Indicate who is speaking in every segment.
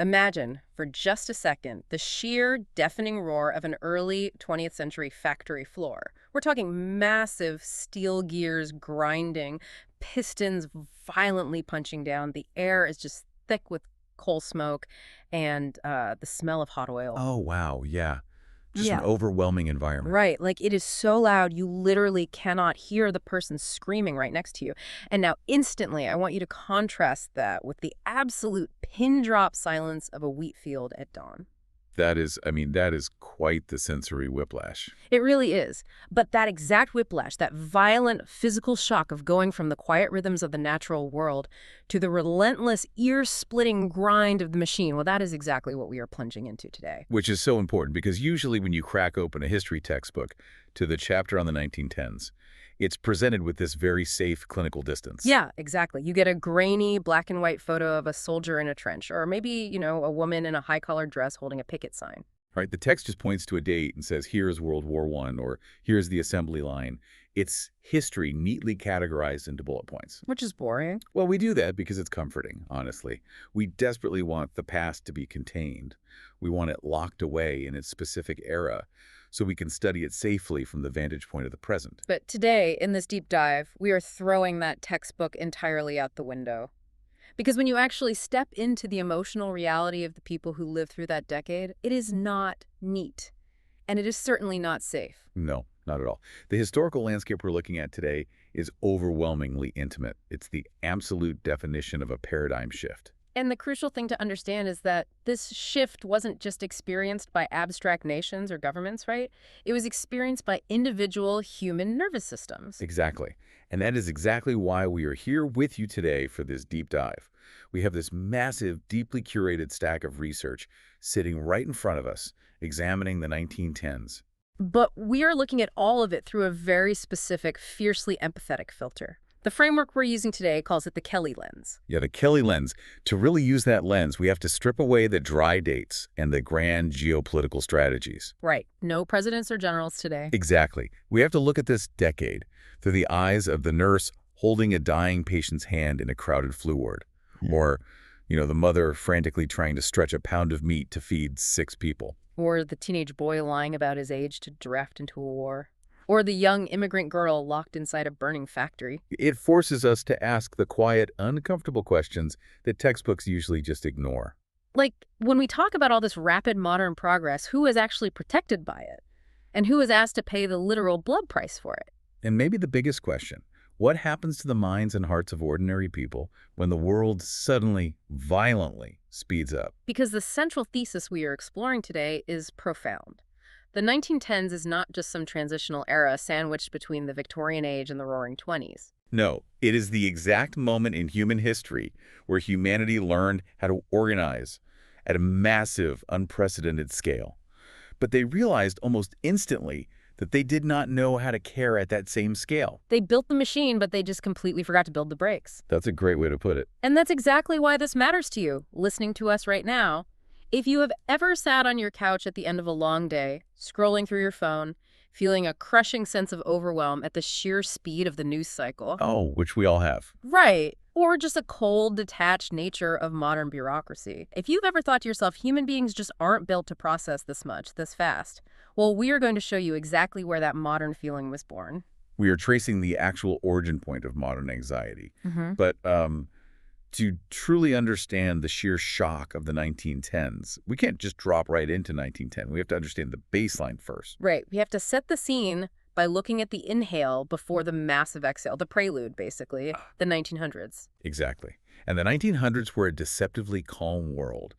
Speaker 1: Imagine, for just a second, the sheer deafening roar of an early 20th century factory floor. We're talking massive steel gears grinding, pistons violently punching down. The air is just thick with coal smoke and the smell of hot oil.
Speaker 2: Oh, wow, yeah. Just an
Speaker 1: Yeah.
Speaker 2: overwhelming environment.
Speaker 1: Right, like it is so loud you literally cannot hear the person screaming right next to you. And now instantly I want you to contrast that with the absolute pin drop silence of a wheat field at dawn.
Speaker 2: That is quite the sensory whiplash.
Speaker 1: It really is. But that exact whiplash, that violent physical shock of going from the quiet rhythms of the natural world to the relentless ear-splitting grind of the machine, well, that is exactly what we are plunging into today.
Speaker 2: Which is so important because usually when you crack open a history textbook to the chapter on the 1910s, it's presented with this very safe clinical distance.
Speaker 1: Yeah, exactly. You get a grainy black and white photo of a soldier in a trench, or maybe, a woman in a high-collared dress holding a picket sign.
Speaker 2: Right? The text just points to a date and says, here's World War I, or here's the assembly line. It's history neatly categorized into bullet points.
Speaker 1: Which is boring.
Speaker 2: Well, we do that because it's comforting, honestly. We desperately want the past to be contained. We want it locked away in its specific era so we can study it safely from the vantage point of the present.
Speaker 1: But today, in this deep dive, we are throwing that textbook entirely out the window. Because when you actually step into the emotional reality of the people who lived through that decade, it is not neat. And it is certainly not safe.
Speaker 2: No, not at all. The historical landscape we're looking at today is overwhelmingly intimate. It's the absolute definition of a paradigm shift.
Speaker 1: And the crucial thing to understand is that this shift wasn't just experienced by abstract nations or governments, right? It was experienced by individual human nervous systems.
Speaker 2: Exactly. And that is exactly why we are here with you today for this deep dive. We have this massive, deeply curated stack of research sitting right in front of us, examining the 1910s.
Speaker 1: But we are looking at all of it through a very specific, fiercely empathetic filter. The framework we're using today calls it the Kelly lens.
Speaker 2: Yeah, the Kelly lens. To really use that lens, we have to strip away the dry dates and the grand geopolitical strategies.
Speaker 1: Right. No presidents or generals today.
Speaker 2: Exactly. We have to look at this decade through the eyes of the nurse holding a dying patient's hand in a crowded flu ward. Or, the mother frantically trying to stretch a pound of meat to feed 6 people.
Speaker 1: Or the teenage boy lying about his age to draft into a war. Or the young immigrant girl locked inside a burning factory.
Speaker 2: It forces us to ask the quiet, uncomfortable questions that textbooks usually just ignore.
Speaker 1: Like, when we talk about all this rapid modern progress, who is actually protected by it? And who is asked to pay the literal blood price for it?
Speaker 2: And maybe the biggest question, what happens to the minds and hearts of ordinary people when the world suddenly, violently speeds up?
Speaker 1: Because the central thesis we are exploring today is profound. The 1910s is not just some transitional era sandwiched between the Victorian age and the Roaring '20s.
Speaker 2: No, it is the exact moment in human history where humanity learned how to organize at a massive, unprecedented scale. But they realized almost instantly that they did not know how to care at that same scale.
Speaker 1: They built the machine, but they just completely forgot to build the brakes.
Speaker 2: That's a great way to put it.
Speaker 1: And that's exactly why this matters to you, listening to us right now. If you have ever sat on your couch at the end of a long day, scrolling through your phone, feeling a crushing sense of overwhelm at the sheer speed of the news cycle.
Speaker 2: Oh, which we all have.
Speaker 1: Right. Or just a cold, detached nature of modern bureaucracy. If you've ever thought to yourself, human beings just aren't built to process this much, this fast, well, we are going to show you exactly where that modern feeling was born.
Speaker 2: We are tracing the actual origin point of modern anxiety. But to truly understand the sheer shock of the 1910s, we can't just drop right into 1910. We have to understand the baseline first.
Speaker 1: Right. We have to set the scene by looking at the inhale before the massive exhale, the prelude, basically, the 1900s.
Speaker 2: Exactly. And the 1900s were a deceptively calm world.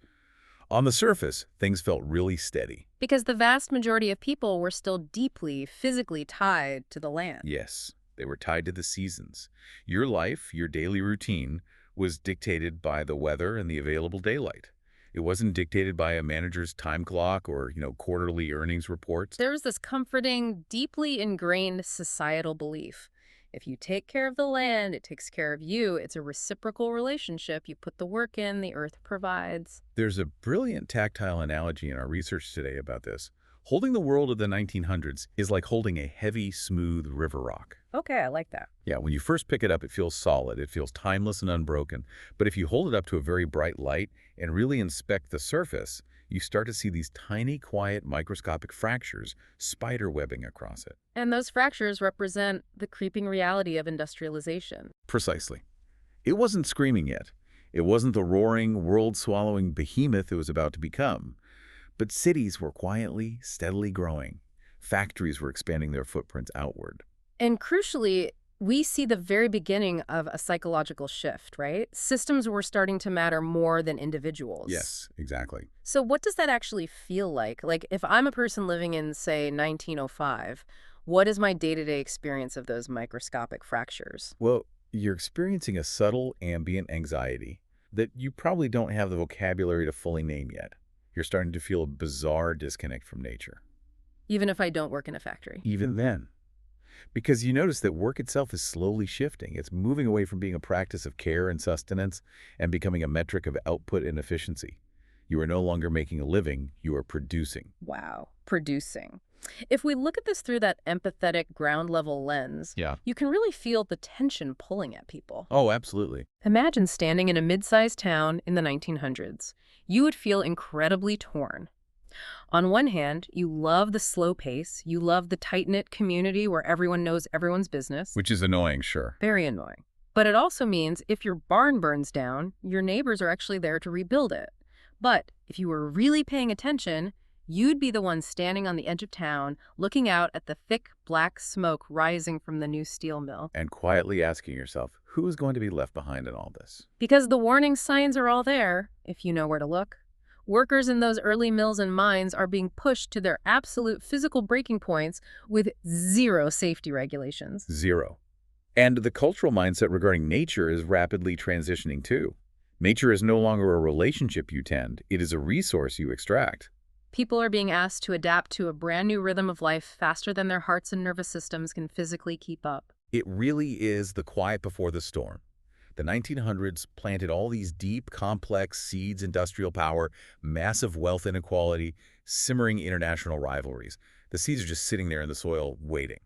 Speaker 2: On the surface, things felt really steady.
Speaker 1: Because the vast majority of people were still deeply, physically tied to the land.
Speaker 2: Yes, they were tied to the seasons. Your life, your daily routine, was dictated by the weather and the available daylight. It wasn't dictated by a manager's time clock or, quarterly earnings reports.
Speaker 1: There was this comforting, deeply ingrained societal belief. If you take care of the land, it takes care of you. It's a reciprocal relationship. You put the work in, the earth provides.
Speaker 2: There's a brilliant tactile analogy in our research today about this. Holding the world of the 1900s is like holding a heavy, smooth river rock.
Speaker 1: Okay, I like that.
Speaker 2: Yeah, when you first pick it up, it feels solid. It feels timeless and unbroken. But if you hold it up to a very bright light and really inspect the surface, you start to see these tiny, quiet, microscopic fractures spider webbing across it.
Speaker 1: And those fractures represent the creeping reality of industrialization.
Speaker 2: Precisely. It wasn't screaming yet. It wasn't the roaring, world-swallowing behemoth it was about to become. But cities were quietly, steadily growing. Factories were expanding their footprints outward.
Speaker 1: And crucially, we see the very beginning of a psychological shift, right? Systems were starting to matter more than individuals.
Speaker 2: Yes, exactly.
Speaker 1: So what does that actually feel like? Like, if I'm a person living in, say, 1905, what is my day-to-day experience of those microscopic fractures?
Speaker 2: Well, you're experiencing a subtle ambient anxiety that you probably don't have the vocabulary to fully name yet. You're starting to feel a bizarre disconnect from nature.
Speaker 1: Even if I don't work in a factory.
Speaker 2: Even then. Because you notice that work itself is slowly shifting. It's moving away from being a practice of care and sustenance and becoming a metric of output and efficiency. You are no longer making a living, you are producing.
Speaker 1: Wow, producing. If we look at this through that empathetic ground-level lens,
Speaker 2: Yeah.
Speaker 1: you can really feel the tension pulling at people.
Speaker 2: Oh, absolutely.
Speaker 1: Imagine standing in a mid-sized town in the 1900s. You would feel incredibly torn. On one hand, you love the slow pace, you love the tight-knit community where everyone knows everyone's business.
Speaker 2: Which is annoying, sure.
Speaker 1: Very annoying. But it also means if your barn burns down, your neighbors are actually there to rebuild it. But if you were really paying attention, you'd be the one standing on the edge of town, looking out at the thick, black smoke rising from the new steel mill.
Speaker 2: And quietly asking yourself, who is going to be left behind in all this?
Speaker 1: Because the warning signs are all there, if you know where to look. Workers in those early mills and mines are being pushed to their absolute physical breaking points with zero safety regulations.
Speaker 2: Zero. And the cultural mindset regarding nature is rapidly transitioning too. Nature is no longer a relationship you tend, it is a resource you extract.
Speaker 1: People are being asked to adapt to a brand new rhythm of life faster than their hearts and nervous systems can physically keep up.
Speaker 2: It really is the quiet before the storm. The 1900s planted all these deep, complex seeds, industrial power, massive wealth inequality, simmering international rivalries. The seeds are just sitting there in the soil waiting.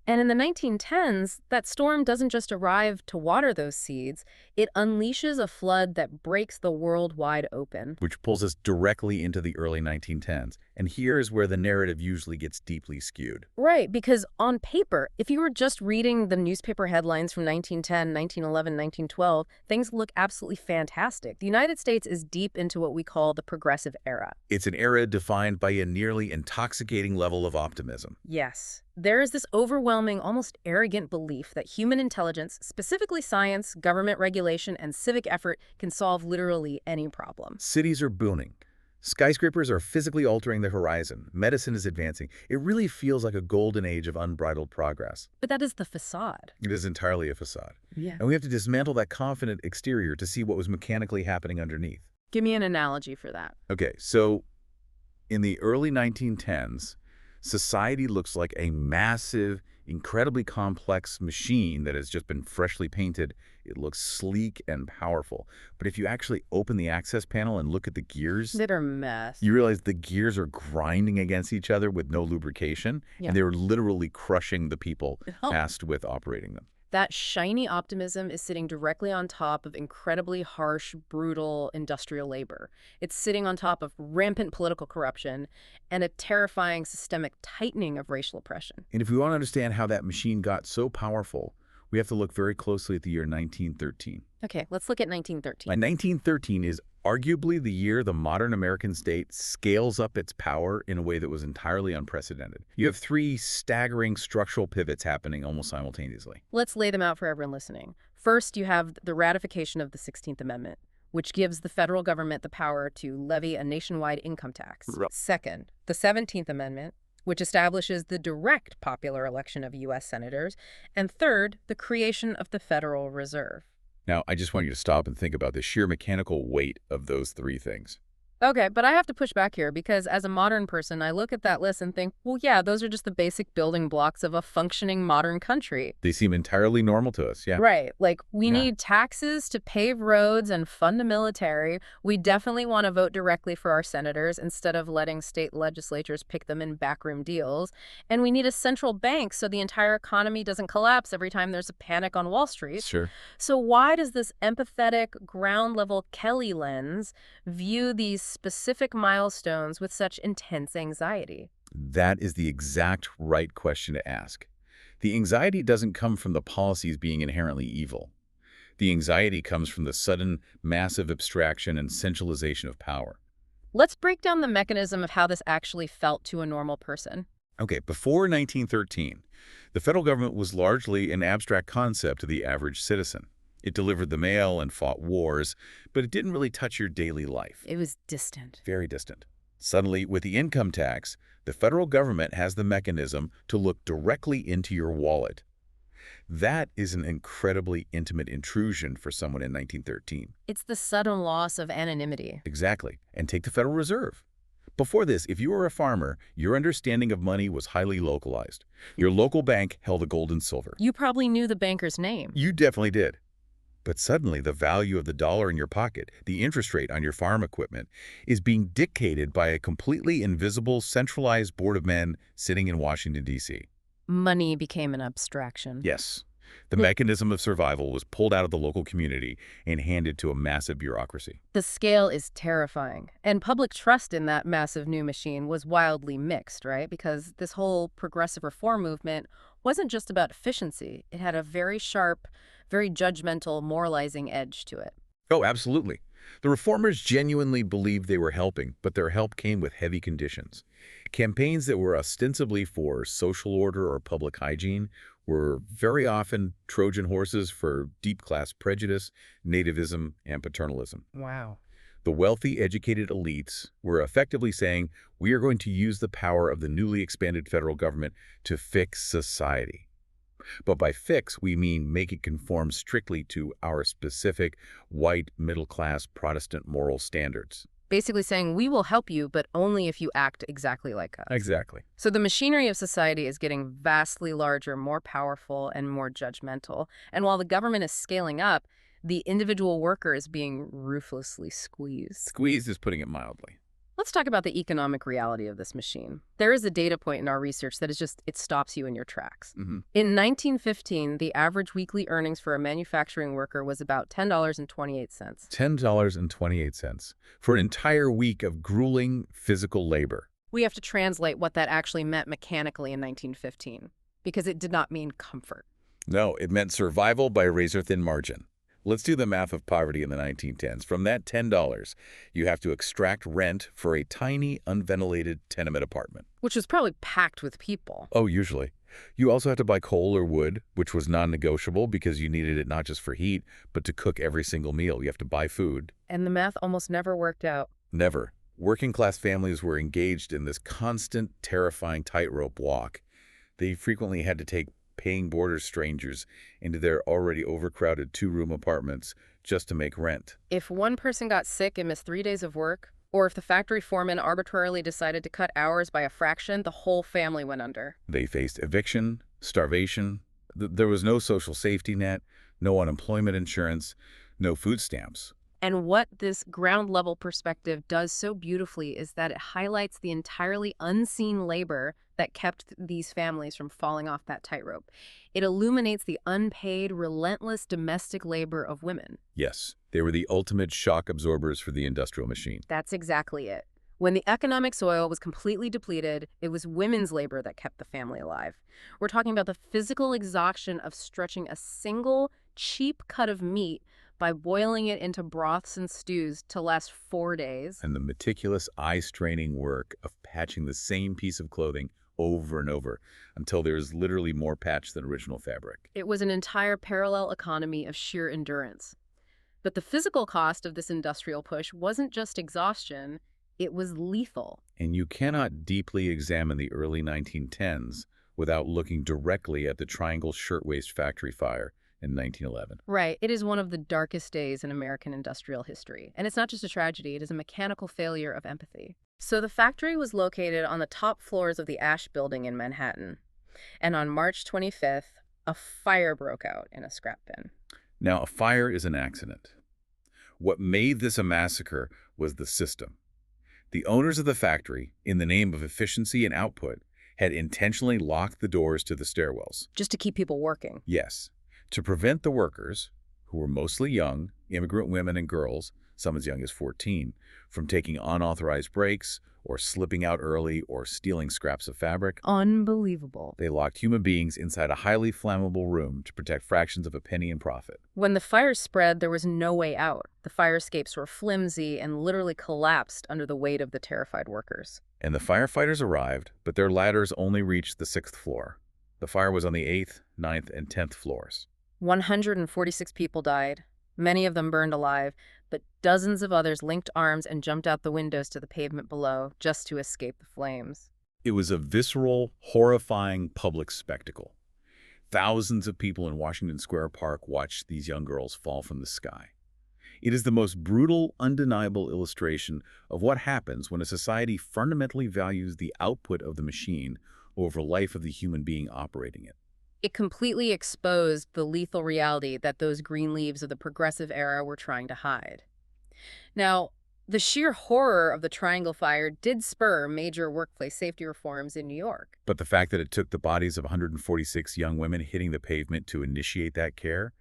Speaker 1: And in the 1910s, that storm doesn't just arrive to water those seeds, it unleashes a flood that breaks the world wide open.
Speaker 2: Which pulls us directly into the early 1910s. And here's where the narrative usually gets deeply skewed.
Speaker 1: Right, because on paper, if you were just reading the newspaper headlines from 1910, 1911, 1912, things look absolutely fantastic. The United States is deep into what we call the progressive era.
Speaker 2: It's an era defined by a nearly intoxicating level of optimism.
Speaker 1: Yes. There is this overwhelming, almost arrogant belief that human intelligence, specifically science, government regulation, and civic effort, can solve literally any problem.
Speaker 2: Cities are booming. Skyscrapers are physically altering the horizon. Medicine is advancing. It really feels like a golden age of unbridled progress.
Speaker 1: But that is the facade.
Speaker 2: It is entirely a facade.
Speaker 1: Yeah.
Speaker 2: And we have to dismantle that confident exterior to see what was mechanically happening underneath.
Speaker 1: Give me an analogy for that.
Speaker 2: Okay, so in the early 1910s, society looks like a massive, incredibly complex machine that has just been freshly painted. It looks sleek and powerful. But if you actually open the access panel and look at the gears,
Speaker 1: That are a mess.
Speaker 2: you realize the gears are grinding against each other with no lubrication,
Speaker 1: Yeah.
Speaker 2: and they're literally crushing the people
Speaker 1: Oh.
Speaker 2: tasked with operating them.
Speaker 1: That shiny optimism is sitting directly on top of incredibly harsh, brutal industrial labor. It's sitting on top of rampant political corruption and a terrifying systemic tightening of racial oppression.
Speaker 2: And if we want to understand how that machine got so powerful, we have to look very closely at the year 1913.
Speaker 1: Okay, let's look at 1913.
Speaker 2: And 1913 is arguably the year the modern American state scales up its power in a way that was entirely unprecedented. You have three staggering structural pivots happening almost simultaneously.
Speaker 1: Let's lay them out for everyone listening. First, you have the ratification of the 16th Amendment, which gives the federal government the power to levy a nationwide income tax.
Speaker 2: Right.
Speaker 1: Second, the 17th Amendment, which establishes the direct popular election of U.S. senators. And third, the creation of the Federal Reserve.
Speaker 2: Now, I just want you to stop and think about the sheer mechanical weight of those three things.
Speaker 1: Okay, but I have to push back here because as a modern person, I look at that list and think, well, yeah, those are just the basic building blocks of a functioning modern country.
Speaker 2: They seem entirely normal to us, yeah.
Speaker 1: Right. Like, we
Speaker 2: Yeah.
Speaker 1: need taxes to pave roads and fund the military. We definitely want to vote directly for our senators instead of letting state legislatures pick them in backroom deals. And we need a central bank so the entire economy doesn't collapse every time there's a panic on Wall Street.
Speaker 2: Sure.
Speaker 1: So, why does this empathetic, ground level Kelly lens view these specific milestones with such intense anxiety?
Speaker 2: That is the exact right question to ask. The anxiety doesn't come from the policies being inherently evil. The anxiety comes from the sudden, massive abstraction and centralization of power.
Speaker 1: Let's break down the mechanism of how this actually felt to a normal person.
Speaker 2: Okay, before 1913, the federal government was largely an abstract concept to the average citizen. It delivered the mail and fought wars, but it didn't really touch your daily life.
Speaker 1: It was distant.
Speaker 2: Very distant. Suddenly, with the income tax, the federal government has the mechanism to look directly into your wallet. That is an incredibly intimate intrusion for someone in 1913.
Speaker 1: It's the sudden loss of anonymity.
Speaker 2: Exactly. And take the Federal Reserve. Before this, if you were a farmer, your understanding of money was highly localized. Your local bank held the gold and silver.
Speaker 1: You probably knew the banker's name.
Speaker 2: You definitely did. But suddenly, the value of the dollar in your pocket, the interest rate on your farm equipment, is being dictated by a completely invisible, centralized board of men sitting in Washington, D.C.
Speaker 1: Money became an abstraction.
Speaker 2: Yes. The mechanism of survival was pulled out of the local community and handed to a massive bureaucracy.
Speaker 1: The scale is terrifying. And public trust in that massive new machine was wildly mixed, right? Because this whole progressive reform movement wasn't just about efficiency. It had a very sharp, very judgmental, moralizing edge to it.
Speaker 2: Oh, absolutely. The reformers genuinely believed they were helping, but their help came with heavy conditions. Campaigns that were ostensibly for social order or public hygiene were very often Trojan horses for deep-class prejudice, nativism, and paternalism.
Speaker 1: Wow.
Speaker 2: The wealthy, educated elites were effectively saying, we are going to use the power of the newly expanded federal government to fix society. But by fix, we mean make it conform strictly to our specific white, middle-class Protestant moral standards.
Speaker 1: Basically saying, we will help you, but only if you act exactly like us.
Speaker 2: Exactly.
Speaker 1: So the machinery of society is getting vastly larger, more powerful, and more judgmental. And while the government is scaling up, the individual worker is being ruthlessly squeezed.
Speaker 2: Squeezed is putting it mildly.
Speaker 1: Let's talk about the economic reality of this machine. There is a data point in our research that is just, it stops you in your tracks. In 1915, the average weekly earnings for a manufacturing worker was about $10.28.
Speaker 2: $10.28 for an entire week of grueling physical labor.
Speaker 1: We have to translate what that actually meant mechanically in 1915, because it did not mean comfort.
Speaker 2: No, it meant survival by a razor-thin margin. Let's do the math of poverty in the 1910s. From that $10, you have to extract rent for a tiny, unventilated tenement apartment.
Speaker 1: Which was probably packed with people.
Speaker 2: Oh, usually. You also have to buy coal or wood, which was non-negotiable because you needed it not just for heat, but to cook every single meal. You have to buy food.
Speaker 1: And the math almost never worked out.
Speaker 2: Never. Working-class families were engaged in this constant, terrifying tightrope walk. They frequently had to take paying border strangers into their already overcrowded two-room apartments just to make rent.
Speaker 1: If one person got sick and missed 3 days of work, or if the factory foreman arbitrarily decided to cut hours by a fraction, the whole family went under.
Speaker 2: They faced eviction, starvation. There was no social safety net, no unemployment insurance, no food stamps.
Speaker 1: And what this ground-level perspective does so beautifully is that it highlights the entirely unseen labor that kept these families from falling off that tightrope. It illuminates the unpaid, relentless domestic labor of women.
Speaker 2: Yes, they were the ultimate shock absorbers for the industrial machine.
Speaker 1: That's exactly it. When the economic soil was completely depleted, it was women's labor that kept the family alive. We're talking about the physical exhaustion of stretching a single, cheap cut of meat by boiling it into broths and stews to last 4 days.
Speaker 2: And the meticulous, eye-straining work of patching the same piece of clothing over and over until there's literally more patch than original fabric.
Speaker 1: It was an entire parallel economy of sheer endurance. But the physical cost of this industrial push wasn't just exhaustion, it was lethal.
Speaker 2: And you cannot deeply examine the early 1910s without looking directly at the Triangle Shirtwaist Factory fire in 1911.
Speaker 1: Right. It is one of the darkest days in American industrial history. And it's not just a tragedy, it is a mechanical failure of empathy. So the factory was located on the top floors of the Ash Building in Manhattan. And on March 25th, a fire broke out in a scrap bin.
Speaker 2: Now, a fire is an accident. What made this a massacre was the system. The owners of the factory, in the name of efficiency and output, had intentionally locked the doors to the stairwells.
Speaker 1: Just to keep people working.
Speaker 2: Yes, to prevent the workers, who were mostly young, immigrant women and girls, some as young as 14, from taking unauthorized breaks or slipping out early or stealing scraps of fabric.
Speaker 1: Unbelievable.
Speaker 2: They locked human beings inside a highly flammable room to protect fractions of a penny in profit.
Speaker 1: When the fire spread, there was no way out. The fire escapes were flimsy and literally collapsed under the weight of the terrified workers.
Speaker 2: And the firefighters arrived, but their ladders only reached the 6th floor. The fire was on the 8th, 9th, and 10th floors.
Speaker 1: 146 people died. Many of them burned alive, but dozens of others linked arms and jumped out the windows to the pavement below just to escape the flames.
Speaker 2: It was a visceral, horrifying public spectacle. Thousands of people in Washington Square Park watched these young girls fall from the sky. It is the most brutal, undeniable illustration of what happens when a society fundamentally values the output of the machine over the life of the human being operating it.
Speaker 1: It completely exposed the lethal reality that those green leaves of the progressive era were trying to hide. Now, the sheer horror of the Triangle Fire did spur major workplace safety reforms in New York.
Speaker 2: But the fact that it took the bodies of 146 young women hitting the pavement to initiate that care,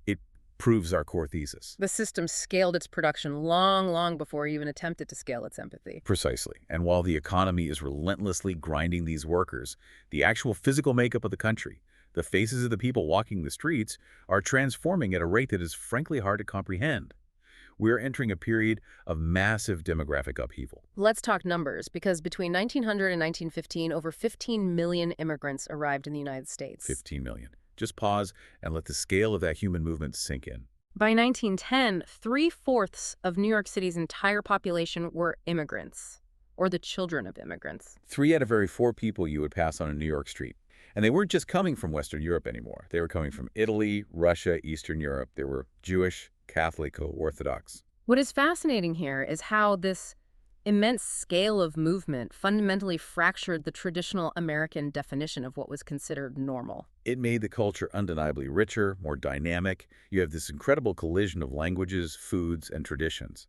Speaker 2: it proves our core thesis.
Speaker 1: The system scaled its production long before it even attempted to scale its empathy.
Speaker 2: Precisely. And while the economy is relentlessly grinding these workers, the actual physical makeup of the country, the faces of the people walking the streets, are transforming at a rate that is frankly hard to comprehend. We're entering a period of massive demographic upheaval.
Speaker 1: Let's talk numbers, because between 1900 and 1915, over 15 million immigrants arrived in the United States.
Speaker 2: 15 million. Just pause and let the scale of that human movement sink in.
Speaker 1: By 1910, 3/4 of New York City's entire population were immigrants, or the children of immigrants.
Speaker 2: 3 out of every 4 people you would pass on a New York street. And they weren't just coming from Western Europe anymore. They were coming from Italy, Russia, Eastern Europe. They were Jewish, Catholic, or Orthodox.
Speaker 1: What is fascinating here is how this immense scale of movement fundamentally fractured the traditional American definition of what was considered normal.
Speaker 2: It made the culture undeniably richer, more dynamic. You have this incredible collision of languages, foods, and traditions.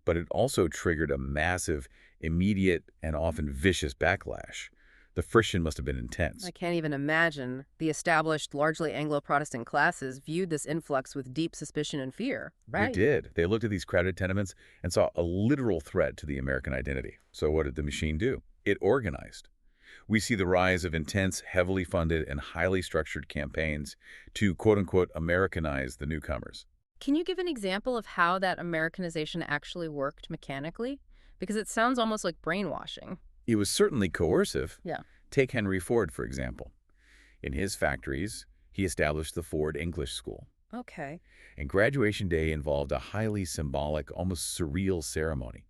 Speaker 2: But it also triggered a massive, immediate, and often vicious backlash. The friction must have been intense.
Speaker 1: I can't even imagine. The established, largely Anglo-Protestant classes viewed this influx with deep suspicion and fear, right?
Speaker 2: They did. They looked at these crowded tenements and saw a literal threat to the American identity. So what did the machine do? It organized. We see the rise of intense, heavily funded, and highly structured campaigns to, quote-unquote, Americanize the newcomers.
Speaker 1: Can you give an example of how that Americanization actually worked mechanically? Because it sounds almost like brainwashing.
Speaker 2: It was certainly coercive.
Speaker 1: Yeah.
Speaker 2: Take Henry Ford, for example. In his factories, he established the Ford English School.
Speaker 1: Okay.
Speaker 2: And graduation day involved a highly symbolic, almost surreal ceremony.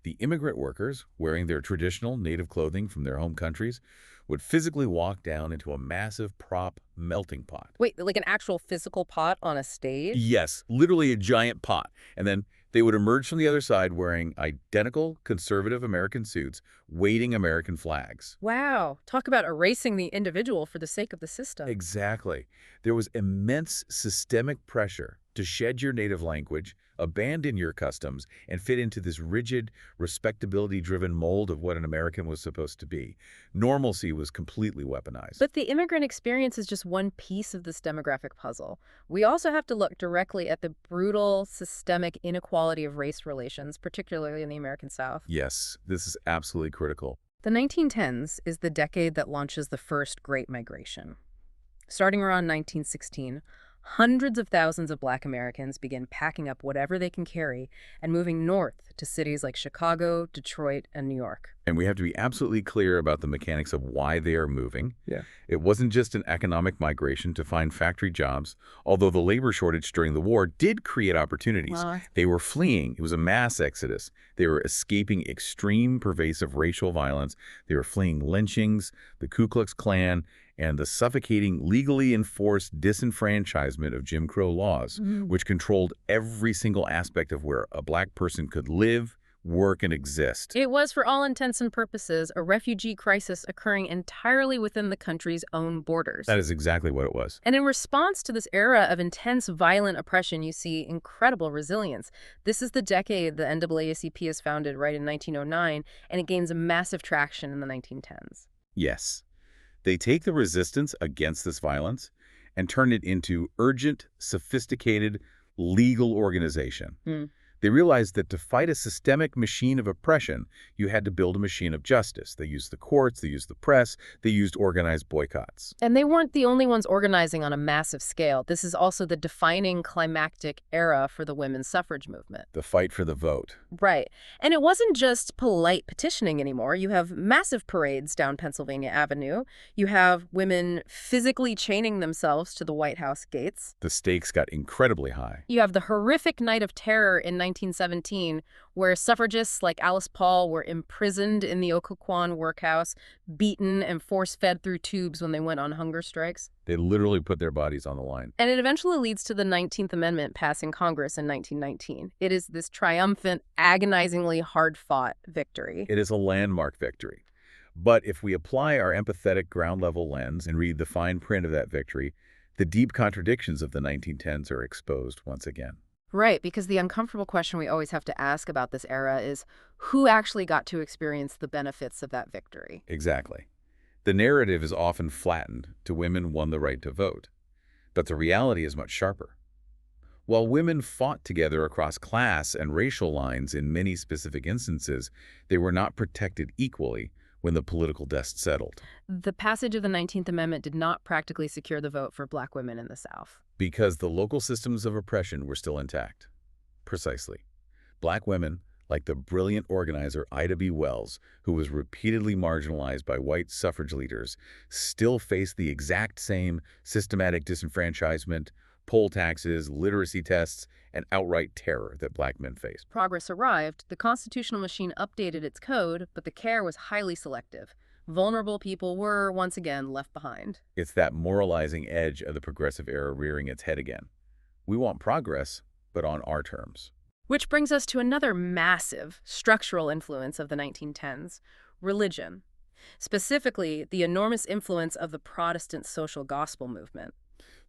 Speaker 2: The immigrant workers, wearing their traditional native clothing from their home countries, would physically walk down into a massive prop melting pot.
Speaker 1: Wait, like an actual physical pot on a stage?
Speaker 2: Yes, literally a giant pot. And then they would emerge from the other side wearing identical conservative American suits, waving American flags.
Speaker 1: Wow. Talk about erasing the individual for the sake of the system.
Speaker 2: Exactly. There was immense systemic pressure to shed your native language, abandon your customs, and fit into this rigid, respectability-driven mold of what an American was supposed to be. Normalcy was completely weaponized.
Speaker 1: But the immigrant experience is just one piece of this demographic puzzle. We also have to look directly at the brutal, systemic inequality of race relations, particularly in the American South.
Speaker 2: Yes, this is absolutely critical.
Speaker 1: The 1910s is the decade that launches the first Great Migration. Starting around 1916, hundreds of thousands of Black Americans begin packing up whatever they can carry and moving north to cities like Chicago, Detroit, and New York.
Speaker 2: And we have to be absolutely clear about the mechanics of why they are moving.
Speaker 3: Yeah.
Speaker 2: It wasn't just an economic migration to find factory jobs, although the labor shortage during the war did create opportunities. They were fleeing. It was a mass exodus. They were escaping extreme, pervasive racial violence. They were fleeing lynchings, the Ku Klux Klan, and the suffocating, legally enforced disenfranchisement of Jim Crow laws, which controlled every single aspect of where a black person could live, work, and exist.
Speaker 1: It was, for all intents and purposes, a refugee crisis occurring entirely within the country's own borders.
Speaker 2: That is exactly what it was.
Speaker 1: And in response to this era of intense, violent oppression, you see incredible resilience. This is the decade the NAACP is founded, right in 1909, and it gains massive traction in the 1910s.
Speaker 2: Yes. They take the resistance against this violence and turn it into urgent, sophisticated, legal organization. They realized that to fight a systemic machine of oppression, you had to build a machine of justice. They used the courts, they used the press, they used organized boycotts.
Speaker 1: And they weren't the only ones organizing on a massive scale. This is also the defining climactic era for the women's suffrage movement.
Speaker 2: The fight for the vote.
Speaker 1: Right. And it wasn't just polite petitioning anymore. You have massive parades down Pennsylvania Avenue. You have women physically chaining themselves to the White House gates.
Speaker 2: The stakes got incredibly high.
Speaker 1: You have the horrific Night of Terror in 1917, where suffragists like Alice Paul were imprisoned in the Occoquan workhouse, beaten and force-fed through tubes when they went on hunger strikes.
Speaker 2: They literally put their bodies on the line.
Speaker 1: And it eventually leads to the 19th Amendment passing Congress in 1919. It is this triumphant, agonizingly hard-fought victory.
Speaker 2: It is a landmark victory. But if we apply our empathetic ground-level lens and read the fine print of that victory, the deep contradictions of the 1910s are exposed once again.
Speaker 1: Right, because the uncomfortable question we always have to ask about this era is, who actually got to experience the benefits of that victory?
Speaker 2: Exactly. The narrative is often flattened to women won the right to vote, but the reality is much sharper. While women fought together across class and racial lines in many specific instances, they were not protected equally when the political dust settled.
Speaker 1: The passage of the 19th Amendment did not practically secure the vote for black women in the South.
Speaker 2: Because the local systems of oppression were still intact. Precisely. Black women, like the brilliant organizer Ida B. Wells, who was repeatedly marginalized by white suffrage leaders, still faced the exact same systematic disenfranchisement, poll taxes, literacy tests, and outright terror that black men faced.
Speaker 1: Progress arrived, the constitutional machine updated its code, but the care was highly selective. Vulnerable people were, once again, left behind.
Speaker 2: It's that moralizing edge of the progressive era rearing its head again. We want progress, but on our terms.
Speaker 1: Which brings us to another massive structural influence of the 1910s, religion. Specifically, the enormous influence of the Protestant social gospel movement.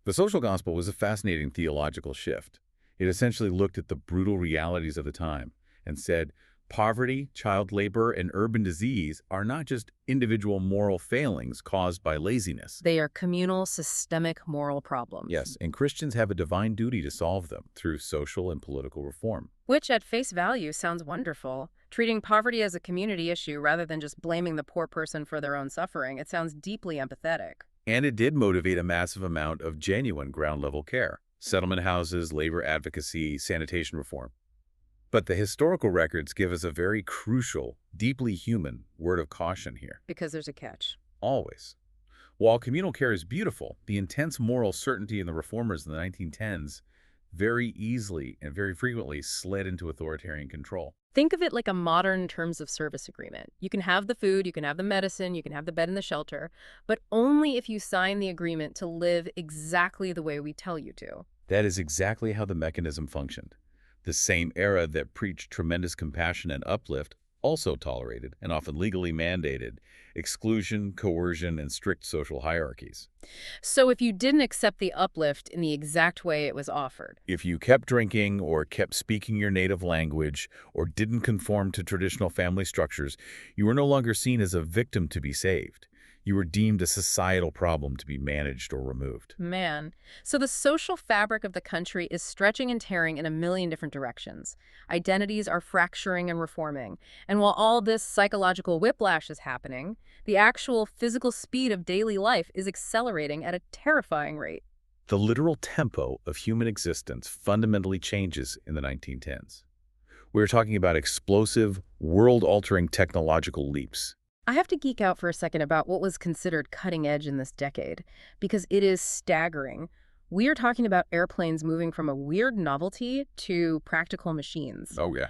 Speaker 2: The social gospel was a fascinating theological shift. It essentially looked at the brutal realities of the time and said, poverty, child labor, and urban disease are not just individual moral failings caused by laziness.
Speaker 1: They are communal, systemic moral problems.
Speaker 2: Yes, and Christians have a divine duty to solve them through social and political reform.
Speaker 1: Which, at face value, sounds wonderful. Treating poverty as a community issue rather than just blaming the poor person for their own suffering, it sounds deeply empathetic.
Speaker 2: And it did motivate a massive amount of genuine ground-level care. Settlement houses, labor advocacy, sanitation reform. But the historical records give us a very crucial, deeply human word of caution here.
Speaker 1: Because there's a catch.
Speaker 2: Always. While communal care is beautiful, the intense moral certainty in the reformers in the 1910s very easily and very frequently slid into authoritarian control.
Speaker 1: Think of it like a modern terms of service agreement. You can have the food, you can have the medicine, you can have the bed and the shelter, but only if you sign the agreement to live exactly the way we tell you to.
Speaker 2: That is exactly how the mechanism functioned. The same era that preached tremendous compassion and uplift also tolerated, and often legally mandated, exclusion, coercion, and strict social hierarchies.
Speaker 1: So if you didn't accept the uplift in the exact way it was offered,
Speaker 2: If you kept drinking or kept speaking your native language or didn't conform to traditional family structures, you were no longer seen as a victim to be saved. You were deemed a societal problem to be managed or removed.
Speaker 1: man. So the social fabric of the country is stretching and tearing in a million different directions. Identities are fracturing and reforming. And while all this psychological whiplash is happening, the actual physical speed of daily life is accelerating at a terrifying rate.
Speaker 2: The literal tempo of human existence fundamentally changes in the 1910s. We're talking about explosive, world-altering technological leaps.
Speaker 1: I have to geek out for a second about what was considered cutting edge in this decade, because it is staggering. We are talking about airplanes moving from a weird novelty to practical machines.
Speaker 2: Oh, yeah.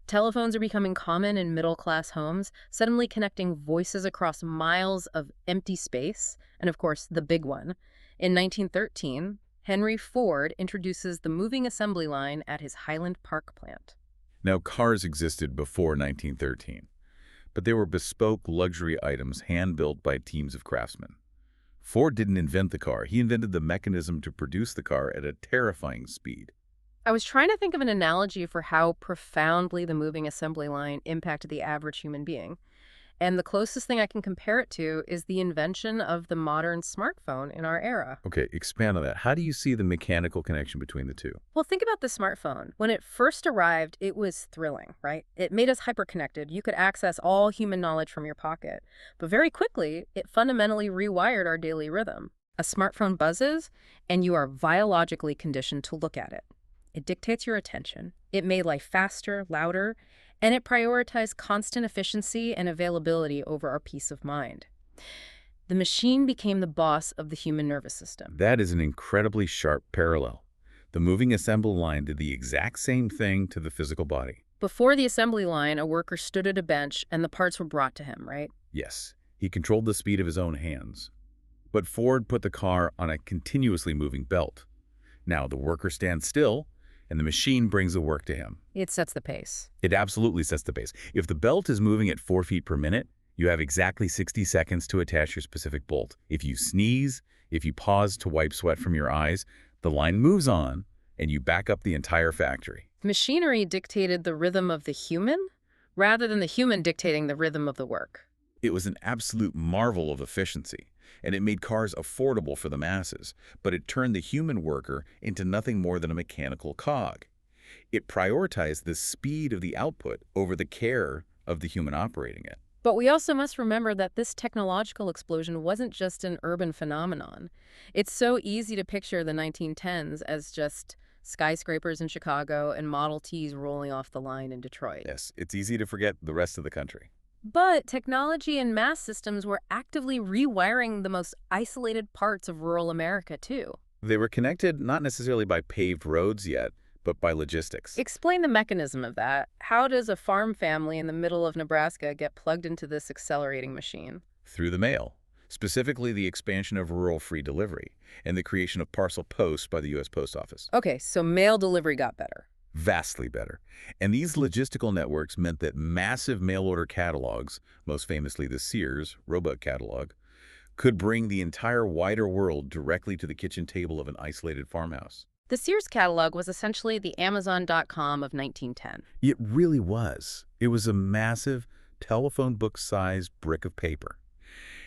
Speaker 1: Telephones are becoming common in middle-class homes, suddenly connecting voices across miles of empty space, and of course, the big one. In 1913, Henry Ford introduces the moving assembly line at his Highland Park plant.
Speaker 2: Now, cars existed before 1913, but they were bespoke luxury items hand-built by teams of craftsmen. Ford didn't invent the car. He invented the mechanism to produce the car at a terrifying speed.
Speaker 1: I was trying to think of an analogy for how profoundly the moving assembly line impacted the average human being. And the closest thing I can compare it to is the invention of the modern smartphone in our era.
Speaker 2: Okay, expand on that. How do you see the mechanical connection between the two?
Speaker 1: Well, think about the smartphone. When it first arrived, it was thrilling, right? It made us hyper-connected. You could access all human knowledge from your pocket. But very quickly, it fundamentally rewired our daily rhythm. A smartphone buzzes, and you are biologically conditioned to look at it. It dictates your attention. It made life faster, louder, and it prioritized constant efficiency and availability over our peace of mind. The machine became the boss of the human nervous system.
Speaker 2: That is an incredibly sharp parallel. The moving assembly line did the exact same thing to the physical body.
Speaker 1: Before the assembly line, a worker stood at a bench and the parts were brought to him, right?
Speaker 2: Yes, he controlled the speed of his own hands. But Ford put the car on a continuously moving belt. Now the worker stands still, and the machine brings the work to him.
Speaker 1: It sets the pace.
Speaker 2: It absolutely sets the pace. If the belt is moving at 4 feet per minute, you have exactly 60 seconds to attach your specific bolt. If you sneeze, if you pause to wipe sweat from your eyes, the line moves on, and you back up the entire factory.
Speaker 1: Machinery dictated the rhythm of the human, rather than the human dictating the rhythm of the work.
Speaker 2: It was an absolute marvel of efficiency, and it made cars affordable for the masses, but it turned the human worker into nothing more than a mechanical cog. It prioritized the speed of the output over the care of the human operating it.
Speaker 1: But we also must remember that this technological explosion wasn't just an urban phenomenon. It's so easy to picture the 1910s as just skyscrapers in Chicago and Model Ts rolling off the line in Detroit.
Speaker 2: Yes, it's easy to forget the rest of the country.
Speaker 1: But technology and mass systems were actively rewiring the most isolated parts of rural America, too.
Speaker 2: They were connected not necessarily by paved roads yet, but by logistics.
Speaker 1: Explain the mechanism of that. How does a farm family in the middle of Nebraska get plugged into this accelerating machine?
Speaker 2: Through the mail, specifically the expansion of rural free delivery and the creation of parcel posts by the U.S. Post Office.
Speaker 1: Okay, so mail delivery got better.
Speaker 2: Vastly better. And these logistical networks meant that massive mail-order catalogs, most famously the Sears Roebuck catalog, could bring the entire wider world directly to the kitchen table of an isolated farmhouse.
Speaker 1: The Sears catalog was essentially the Amazon.com of 1910.
Speaker 2: It really was. It was a massive telephone book-sized brick of paper.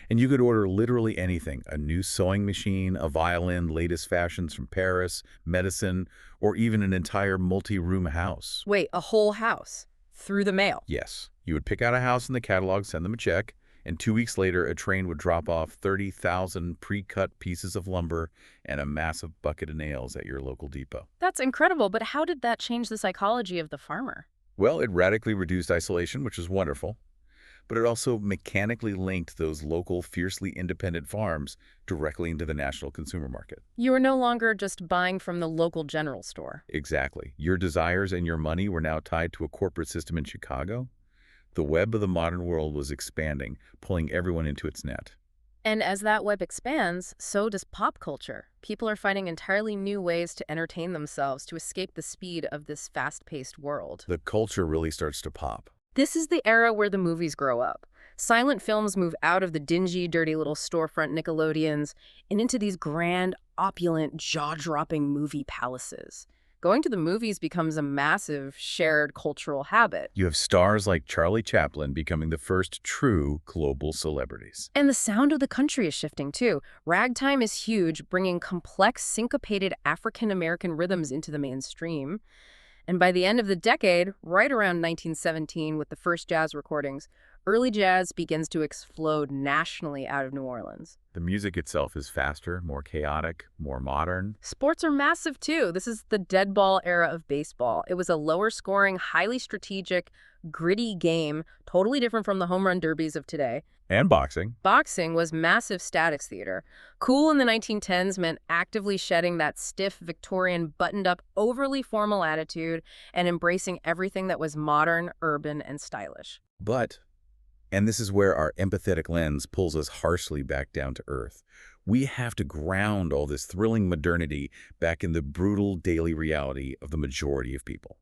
Speaker 2: And you could order literally anything, a new sewing machine, a violin, latest fashions from Paris, medicine, or even an entire multi-room house.
Speaker 1: Wait, a whole house? Through the mail?
Speaker 2: Yes. You would pick out a house in the catalog, send them a check, and 2 weeks later, a train would drop off 30,000 pre-cut pieces of lumber and a massive bucket of nails at your local depot.
Speaker 1: That's incredible, but how did that change the psychology of the farmer?
Speaker 2: Well, it radically reduced isolation, which was wonderful. But it also mechanically linked those local, fiercely independent farms directly into the national consumer market.
Speaker 1: You were no longer just buying from the local general store.
Speaker 2: Exactly. Your desires and your money were now tied to a corporate system in Chicago. The web of the modern world was expanding, pulling everyone into its net.
Speaker 1: And as that web expands, so does pop culture. People are finding entirely new ways to entertain themselves, to escape the speed of this fast-paced world.
Speaker 2: The culture really starts to pop.
Speaker 1: This is the era where the movies grow up. Silent films move out of the dingy, dirty little storefront Nickelodeons and into these grand, opulent, jaw-dropping movie palaces. Going to the movies becomes a massive, shared cultural habit.
Speaker 2: You have stars like Charlie Chaplin becoming the first true global celebrities.
Speaker 1: And the sound of the country is shifting, too. Ragtime is huge, bringing complex, syncopated African-American rhythms into the mainstream. And by the end of the decade, right around 1917 with the first jazz recordings, early jazz begins to explode nationally out of New Orleans.
Speaker 2: The music itself is faster, more chaotic, more modern.
Speaker 1: Sports are massive too. This is the dead ball era of baseball. It was a lower scoring, highly strategic, gritty game, totally different from the home run derbies of today.
Speaker 2: And boxing.
Speaker 1: Boxing was massive statics theater. Cool in the 1910s meant actively shedding that stiff, Victorian, buttoned-up, overly formal attitude and embracing everything that was modern, urban, and stylish.
Speaker 2: But, and this is where our empathetic lens pulls us harshly back down to earth, we have to ground all this thrilling modernity back in the brutal daily reality of the majority of people.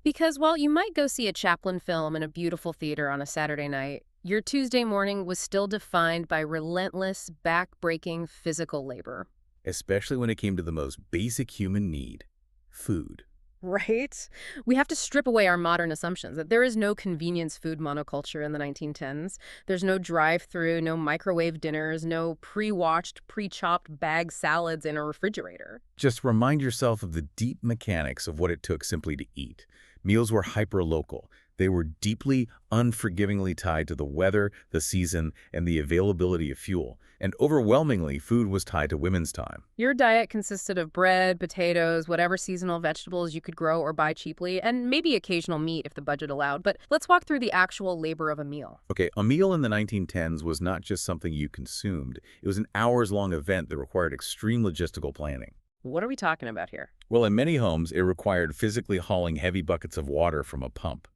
Speaker 1: Because while you might go see a Chaplin film in a beautiful theater on a Saturday night, your Tuesday morning was still defined by relentless, back-breaking physical labor.
Speaker 2: Especially when it came to the most basic human need, food.
Speaker 1: Right? We have to strip away our modern assumptions that there is no convenience food monoculture in the 1910s. There's no drive-through, no microwave dinners, no pre-washed, pre-chopped bag salads in a refrigerator.
Speaker 2: Just remind yourself of the deep mechanics of what it took simply to eat. Meals were hyper-local. They were deeply, unforgivingly tied to the weather, the season, and the availability of fuel. And overwhelmingly, food was tied to women's time.
Speaker 1: Your diet consisted of bread, potatoes, whatever seasonal vegetables you could grow or buy cheaply, and maybe occasional meat if the budget allowed. But let's walk through the actual labor of a meal.
Speaker 2: Okay, a meal in the 1910s was not just something you consumed. It was an hours-long event that required extreme logistical planning.
Speaker 1: What are we talking about here?
Speaker 2: Well, in many homes, it required physically hauling heavy buckets of water from a pump.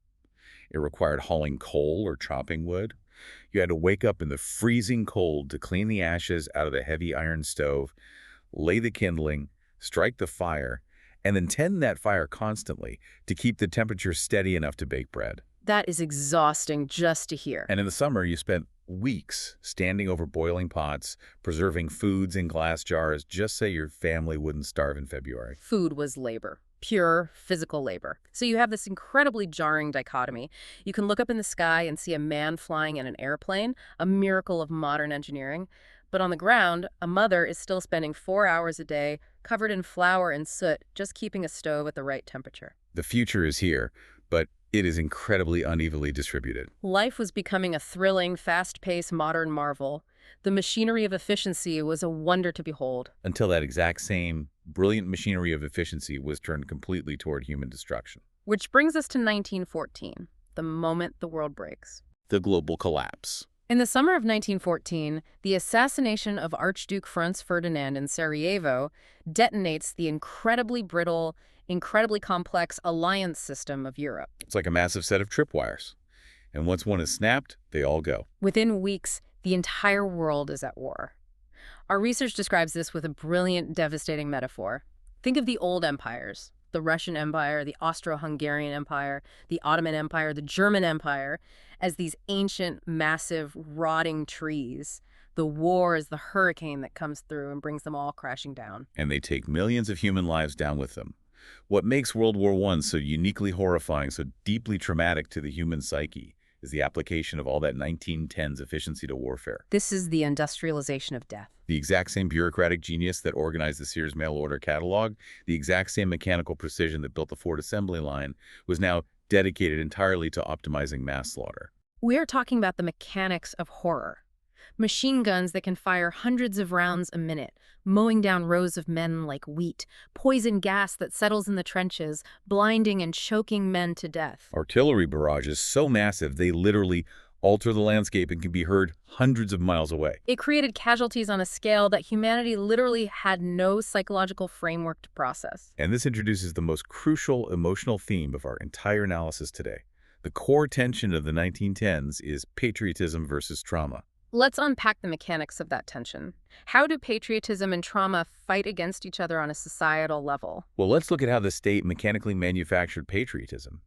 Speaker 2: It required hauling coal or chopping wood. You had to wake up in the freezing cold to clean the ashes out of the heavy iron stove, lay the kindling, strike the fire, and then tend that fire constantly to keep the temperature steady enough to bake bread.
Speaker 1: That is exhausting just to hear.
Speaker 2: And in the summer, you spent weeks standing over boiling pots, preserving foods in glass jars, just so your family wouldn't starve in February.
Speaker 1: Food was labor. Pure physical labor. So you have this incredibly jarring dichotomy. You can look up in the sky and see a man flying in an airplane, a miracle of modern engineering. But on the ground, a mother is still spending 4 hours a day, covered in flour and soot, just keeping a stove at the right temperature.
Speaker 2: The future is here, but it is incredibly unevenly distributed.
Speaker 1: Life was becoming a thrilling, fast-paced modern marvel. The machinery of efficiency was a wonder to behold.
Speaker 2: Until that exact same brilliant machinery of efficiency was turned completely toward human destruction.
Speaker 1: Which brings us to 1914, the moment the world breaks.
Speaker 2: The global collapse.
Speaker 1: In the summer of 1914, the assassination of Archduke Franz Ferdinand in Sarajevo detonates the incredibly brittle, incredibly complex alliance system of Europe.
Speaker 2: It's like a massive set of tripwires. And once one is snapped, they all go.
Speaker 1: Within weeks, the entire world is at war. Our research describes this with a brilliant, devastating metaphor. Think of the old empires, the Russian Empire, the Austro-Hungarian Empire, the Ottoman Empire, the German Empire, as these ancient, massive, rotting trees. The war is the hurricane that comes through and brings them all crashing down.
Speaker 2: And they take millions of human lives down with them. What makes World War I so uniquely horrifying, so deeply traumatic to the human psyche, is the application of all that 1910s efficiency to warfare.
Speaker 1: This is the industrialization of death.
Speaker 2: The exact same bureaucratic genius that organized the Sears mail-order catalog, the exact same mechanical precision that built the Ford assembly line, was now dedicated entirely to optimizing mass slaughter.
Speaker 1: We are talking about the mechanics of horror. Machine guns that can fire hundreds of rounds a minute, mowing down rows of men like wheat, poison gas that settles in the trenches, blinding and choking men to death.
Speaker 2: Artillery barrages so massive they literally alter the landscape and can be heard hundreds of miles away.
Speaker 1: It created casualties on a scale that humanity literally had no psychological framework to process.
Speaker 2: And this introduces the most crucial emotional theme of our entire analysis today. The core tension of the 1910s is patriotism versus trauma.
Speaker 1: Let's unpack the mechanics of that tension. How do patriotism and trauma fight against each other on a societal level?
Speaker 2: Well, let's look at how the state mechanically manufactured patriotism.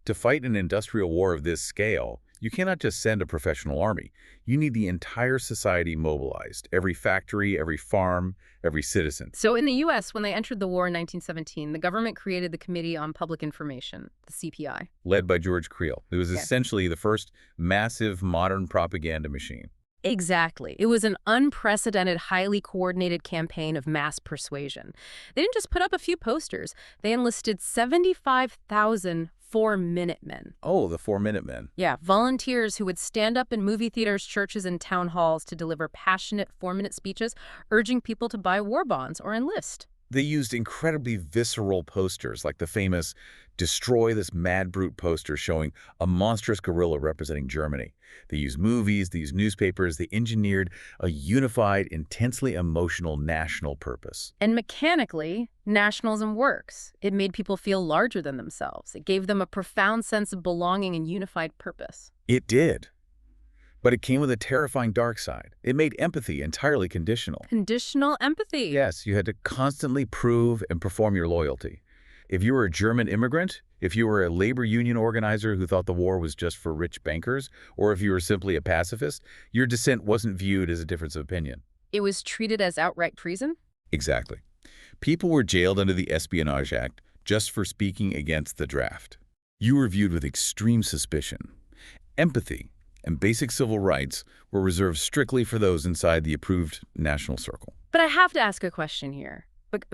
Speaker 2: To fight an industrial war of this scale, you cannot just send a professional army. You need the entire society mobilized, every factory, every farm, every citizen.
Speaker 1: So in the U.S., when they entered the war in 1917, the government created the Committee on Public Information, the CPI.
Speaker 2: Led by George Creel. It was essentially the first massive modern propaganda machine.
Speaker 1: Exactly. It was an unprecedented, highly coordinated campaign of mass persuasion. They didn't just put up a few posters. They enlisted 75,000 4-Minute Men.
Speaker 2: Oh, the 4-Minute Men.
Speaker 1: Yeah, volunteers who would stand up in movie theaters, churches, and town halls to deliver passionate 4-minute speeches urging people to buy war bonds or enlist.
Speaker 2: They used incredibly visceral posters, like the famous "Destroy this mad brute" poster showing a monstrous gorilla representing Germany. They used movies, they used newspapers, they engineered a unified, intensely emotional national purpose.
Speaker 1: And mechanically, nationalism works. It made people feel larger than themselves. It gave them a profound sense of belonging and unified purpose.
Speaker 2: It did. But it came with a terrifying dark side. It made empathy entirely conditional.
Speaker 1: Conditional empathy.
Speaker 2: Yes, you had to constantly prove and perform your loyalty. If you were a German immigrant, if you were a labor union organizer who thought the war was just for rich bankers, or if you were simply a pacifist, your dissent wasn't viewed as a difference of opinion.
Speaker 1: It was treated as outright treason?
Speaker 2: Exactly. People were jailed under the Espionage Act just for speaking against the draft. You were viewed with extreme suspicion. Empathy and basic civil rights were reserved strictly for those inside the approved national circle.
Speaker 1: But I have to ask a question here,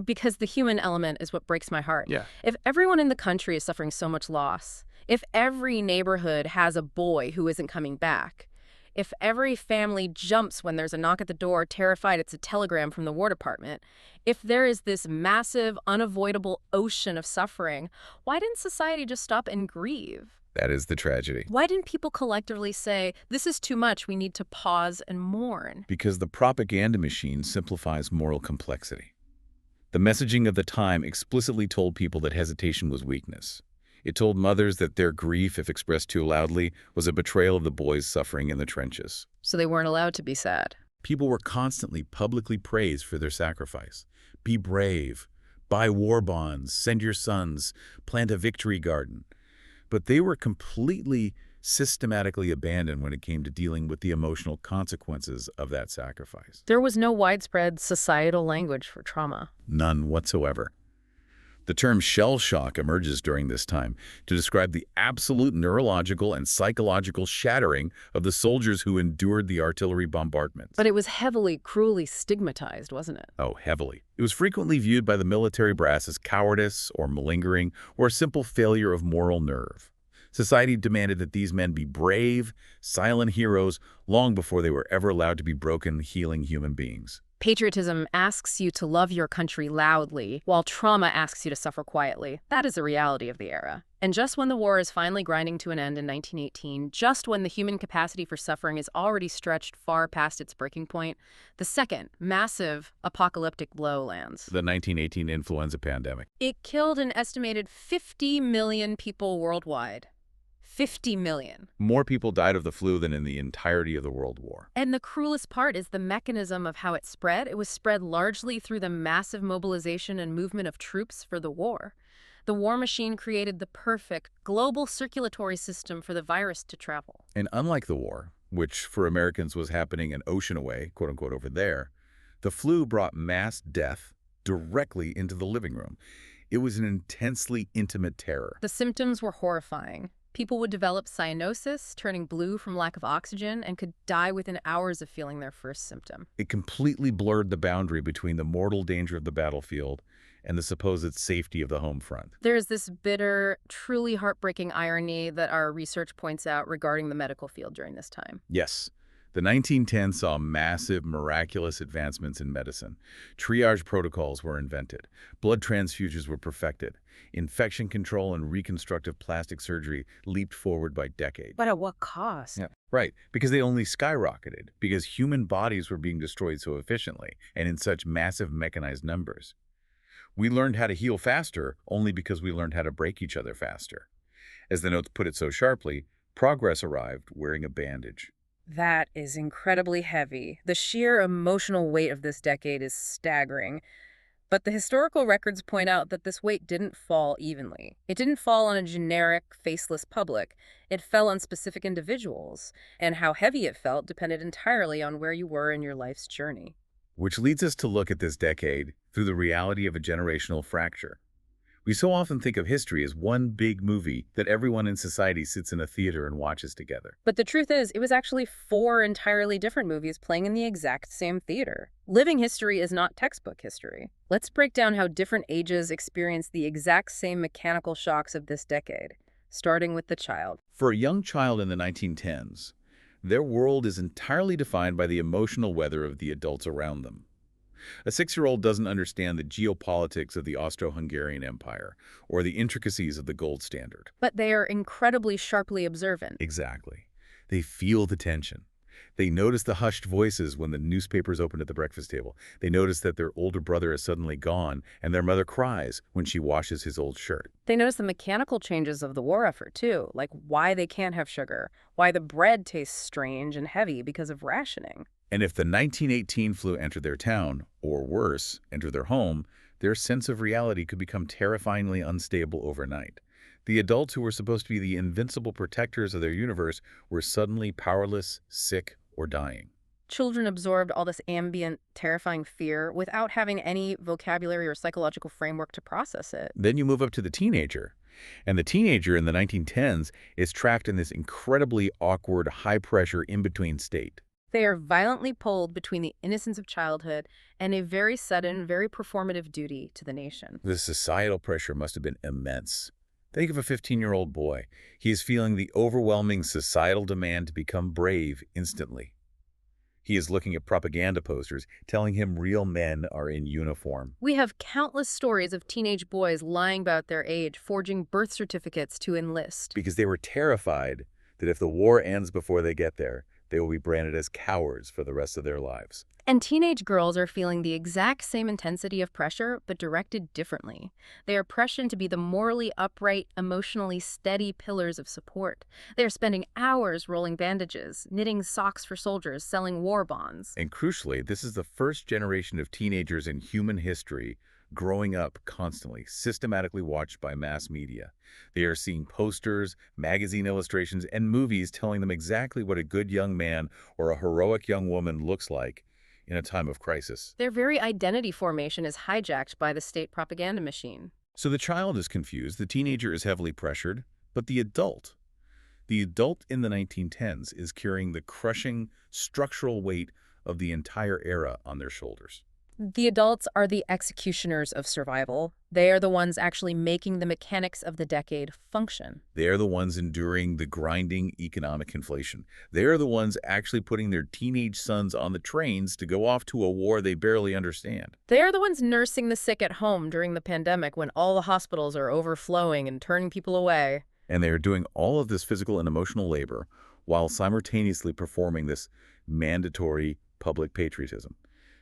Speaker 1: because the human element is what breaks my heart.
Speaker 2: Yeah.
Speaker 1: If everyone in the country is suffering so much loss, if every neighborhood has a boy who isn't coming back, if every family jumps when there's a knock at the door, terrified it's a telegram from the War Department, if there is this massive, unavoidable ocean of suffering, why didn't society just stop and grieve?
Speaker 2: That is the tragedy.
Speaker 1: Why didn't people collectively say, this is too much, we need to pause and mourn?
Speaker 2: Because the propaganda machine simplifies moral complexity. The messaging of the time explicitly told people that hesitation was weakness. It told mothers that their grief, if expressed too loudly, was a betrayal of the boys suffering in the trenches.
Speaker 1: So they weren't allowed to be sad.
Speaker 2: People were constantly publicly praised for their sacrifice. Be brave. Buy war bonds. Send your sons. Plant a victory garden. But they were completely systematically abandoned when it came to dealing with the emotional consequences of that sacrifice.
Speaker 1: There was no widespread societal language for trauma.
Speaker 2: None whatsoever. The term shell shock emerges during this time to describe the absolute neurological and psychological shattering of the soldiers who endured the artillery bombardments.
Speaker 1: But it was heavily, cruelly stigmatized, wasn't it?
Speaker 2: Oh, heavily. It was frequently viewed by the military brass as cowardice or malingering or a simple failure of moral nerve. Society demanded that these men be brave, silent heroes long before they were ever allowed to be broken, healing human beings.
Speaker 1: Patriotism asks you to love your country loudly, while trauma asks you to suffer quietly. That is the reality of the era. And just when the war is finally grinding to an end in 1918, just when the human capacity for suffering is already stretched far past its breaking point, the second massive apocalyptic blow lands.
Speaker 2: The 1918 influenza pandemic.
Speaker 1: It killed an estimated 50 million people worldwide. 50 million.
Speaker 2: More people died of the flu than in the entirety of the World War.
Speaker 1: And the cruelest part is the mechanism of how it spread. It was spread largely through the massive mobilization and movement of troops for the war. The war machine created the perfect global circulatory system for the virus to travel.
Speaker 2: And unlike the war, which for Americans was happening an ocean away, quote unquote, over there, the flu brought mass death directly into the living room. It was an intensely intimate terror.
Speaker 1: The symptoms were horrifying. People would develop cyanosis, turning blue from lack of oxygen, and could die within hours of feeling their first symptom.
Speaker 2: It completely blurred the boundary between the mortal danger of the battlefield and the supposed safety of the home front.
Speaker 1: There's this bitter, truly heartbreaking irony that our research points out regarding the medical field during this time.
Speaker 2: Yes, the 1910s saw massive, miraculous advancements in medicine. Triage protocols were invented. Blood transfusions were perfected. Infection control and reconstructive plastic surgery leaped forward by decades.
Speaker 1: But at what cost?
Speaker 2: Yeah, right, because they only skyrocketed, because human bodies were being destroyed so efficiently and in such massive mechanized numbers. We learned how to heal faster only because we learned how to break each other faster. As the notes put it so sharply, progress arrived wearing a bandage.
Speaker 1: That is incredibly heavy. The sheer emotional weight of this decade is staggering. But the historical records point out that this weight didn't fall evenly. It didn't fall on a generic, faceless public. It fell on specific individuals, and how heavy it felt depended entirely on where you were in your life's journey.
Speaker 2: Which leads us to look at this decade through the reality of a generational fracture. We so often think of history as one big movie that everyone in society sits in a theater and watches together.
Speaker 1: But the truth is, it was actually 4 entirely different movies playing in the exact same theater. Living history is not textbook history. Let's break down how different ages experienced the exact same mechanical shocks of this decade, starting with the child.
Speaker 2: For a young child in the 1910s, their world is entirely defined by the emotional weather of the adults around them. A 6-year-old doesn't understand the geopolitics of the Austro-Hungarian Empire or the intricacies of the gold standard.
Speaker 1: But they are incredibly sharply observant.
Speaker 2: Exactly. They feel the tension. They notice the hushed voices when the newspapers open at the breakfast table. They notice that their older brother is suddenly gone, and their mother cries when she washes his old shirt.
Speaker 1: They notice the mechanical changes of the war effort, too, like why they can't have sugar, why the bread tastes strange and heavy because of rationing.
Speaker 2: And if the 1918 flu entered their town, or worse, entered their home, their sense of reality could become terrifyingly unstable overnight. The adults who were supposed to be the invincible protectors of their universe were suddenly powerless, sick, or dying.
Speaker 1: Children absorbed all this ambient, terrifying fear without having any vocabulary or psychological framework to process it.
Speaker 2: Then you move up to the teenager. And the teenager in the 1910s is trapped in this incredibly awkward, high-pressure, in-between state.
Speaker 1: They are violently pulled between the innocence of childhood and a very sudden, very performative duty to the nation.
Speaker 2: The societal pressure must have been immense. Think of a 15-year-old boy. He is feeling the overwhelming societal demand to become brave instantly. He is looking at propaganda posters telling him real men are in uniform.
Speaker 1: We have countless stories of teenage boys lying about their age, forging birth certificates to enlist.
Speaker 2: Because they were terrified that if the war ends before they get there, they will be branded as cowards for the rest of their lives.
Speaker 1: And teenage girls are feeling the exact same intensity of pressure, but directed differently. They are pressured to be the morally upright, emotionally steady pillars of support. They are spending hours rolling bandages, knitting socks for soldiers, selling war bonds.
Speaker 2: And crucially, this is the first generation of teenagers in human history growing up constantly, systematically watched by mass media. They are seeing posters, magazine illustrations, and movies telling them exactly what a good young man or a heroic young woman looks like in a time of crisis.
Speaker 1: Their very identity formation is hijacked by the state propaganda machine.
Speaker 2: So the child is confused, the teenager is heavily pressured, but the adult in the 1910s is carrying the crushing structural weight of the entire era on their shoulders.
Speaker 1: The adults are the executioners of survival. They are the ones actually making the mechanics of the decade function.
Speaker 2: They are the ones enduring the grinding economic inflation. They are the ones actually putting their teenage sons on the trains to go off to a war they barely understand.
Speaker 1: They are the ones nursing the sick at home during the pandemic when all the hospitals are overflowing and turning people away.
Speaker 2: And they are doing all of this physical and emotional labor while simultaneously performing this mandatory public patriotism.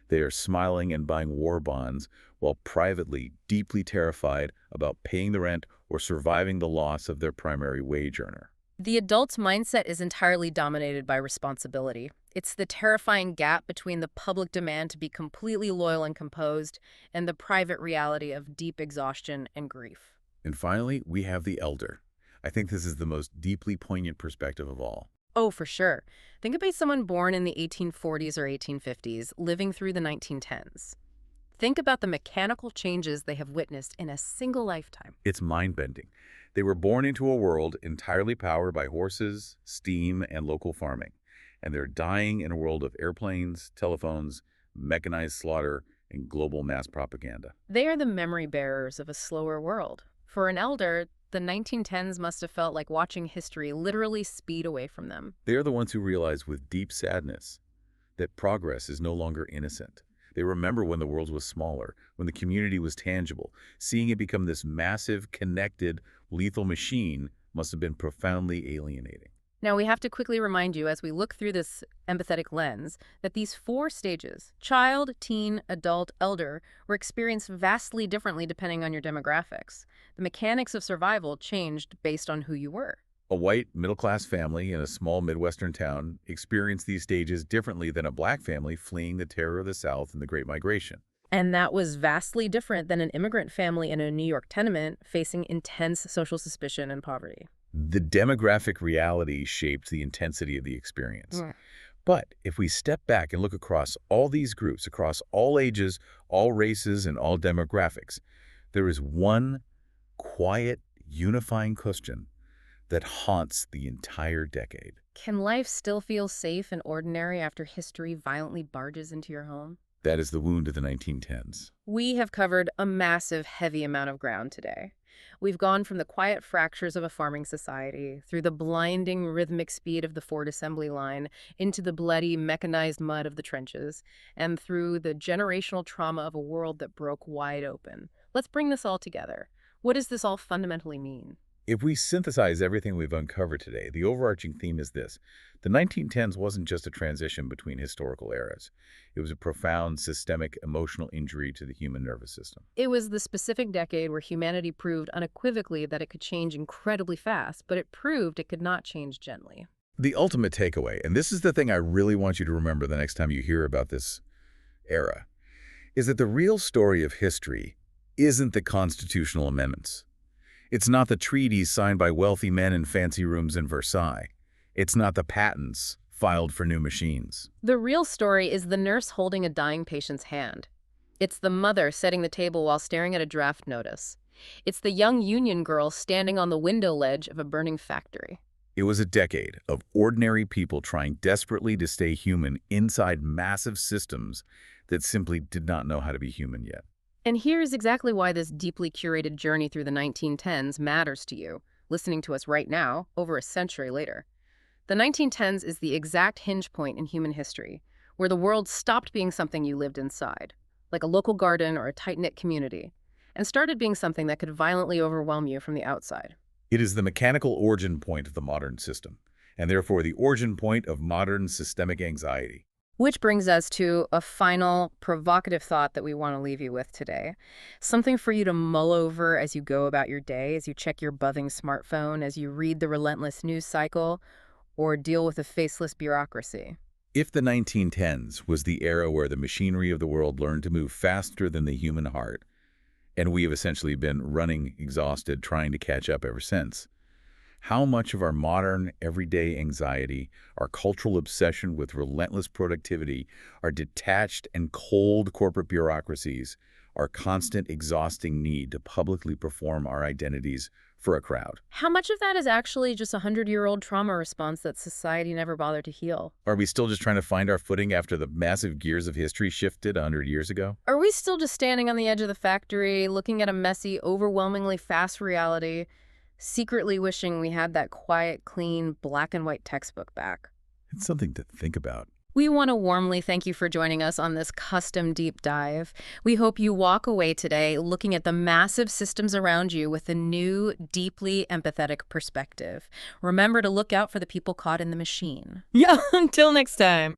Speaker 2: They are smiling and buying war bonds while privately deeply terrified about paying the rent or surviving the loss of their primary wage earner.
Speaker 1: The adult's mindset is entirely dominated by responsibility. It's the terrifying gap between the public demand to be completely loyal and composed and the private reality of deep exhaustion and grief.
Speaker 2: And finally, we have the elder. I think this is the most deeply poignant perspective of all.
Speaker 1: Oh, for sure. Think about someone born in the 1840s or 1850s, living through the 1910s. Think about the mechanical changes they have witnessed in a single lifetime.
Speaker 2: It's mind-bending. They were born into a world entirely powered by horses, steam, and local farming. And they're dying in a world of airplanes, telephones, mechanized slaughter, and global mass propaganda.
Speaker 1: They are the memory bearers of a slower world. For an elder, the 1910s must have felt like watching history literally speed away from them.
Speaker 2: They are the ones who realize with deep sadness that progress is no longer innocent. They remember when the world was smaller, when the community was tangible. Seeing it become this massive, connected, lethal machine must have been profoundly alienating.
Speaker 1: Now, we have to quickly remind you, as we look through this empathetic lens, that these four stages, child, teen, adult, elder, were experienced vastly differently depending on your demographics. The mechanics of survival changed based on who you were.
Speaker 2: A white, middle-class family in a small Midwestern town experienced these stages differently than a black family fleeing the terror of the South in the Great Migration.
Speaker 1: And that was vastly different than an immigrant family in a New York tenement facing intense social suspicion and poverty.
Speaker 2: The demographic reality shaped the intensity of the experience. But if we step back and look across all these groups, across all ages, all races, and all demographics, there is one quiet, unifying question that haunts the entire decade.
Speaker 1: Can life still feel safe and ordinary after history violently barges into your home?
Speaker 2: That is the wound of the 1910s.
Speaker 1: We have covered a massive, heavy amount of ground today. We've gone from the quiet fractures of a farming society, through the blinding rhythmic speed of the Ford assembly line, into the bloody mechanized mud of the trenches, and through the generational trauma of a world that broke wide open. Let's bring this all together. What does this all fundamentally mean?
Speaker 2: If we synthesize everything we've uncovered today, the overarching theme is this. The 1910s wasn't just a transition between historical eras. It was a profound, systemic, emotional injury to the human nervous system.
Speaker 1: It was the specific decade where humanity proved unequivocally that it could change incredibly fast, but it proved it could not change gently.
Speaker 2: The ultimate takeaway, and this is the thing I really want you to remember the next time you hear about this era, is that the real story of history isn't the constitutional amendments. It's not the treaties signed by wealthy men in fancy rooms in Versailles. It's not the patents filed for new machines.
Speaker 1: The real story is the nurse holding a dying patient's hand. It's the mother setting the table while staring at a draft notice. It's the young union girl standing on the window ledge of a burning factory.
Speaker 2: It was a decade of ordinary people trying desperately to stay human inside massive systems that simply did not know how to be human yet.
Speaker 1: And here's exactly why this deeply curated journey through the 1910s matters to you, listening to us right now, over a century later. The 1910s is the exact hinge point in human history, where the world stopped being something you lived inside, like a local garden or a tight-knit community, and started being something that could violently overwhelm you from the outside.
Speaker 2: It is the mechanical origin point of the modern system, and therefore the origin point of modern systemic anxiety.
Speaker 1: Which brings us to a final provocative thought that we want to leave you with today. Something for you to mull over as you go about your day, as you check your buzzing smartphone, as you read the relentless news cycle, or deal with a faceless bureaucracy.
Speaker 2: If the 1910s was the era where the machinery of the world learned to move faster than the human heart, and we have essentially been running exhausted trying to catch up ever since, how much of our modern, everyday anxiety, our cultural obsession with relentless productivity, our detached and cold corporate bureaucracies, our constant, exhausting need to publicly perform our identities for a crowd?
Speaker 1: How much of that is actually just a 100-year-old trauma response that society never bothered to heal?
Speaker 2: Are we still just trying to find our footing after the massive gears of history shifted 100 years ago?
Speaker 1: Are we still just standing on the edge of the factory, looking at a messy, overwhelmingly fast reality, secretly wishing we had that quiet, clean, black and white textbook back?
Speaker 2: It's something to think about.
Speaker 1: We want to warmly thank you for joining us on this custom deep dive. We hope you walk away today looking at the massive systems around you with a new, deeply empathetic perspective. Remember to look out for the people caught in the machine. Yeah, until next time.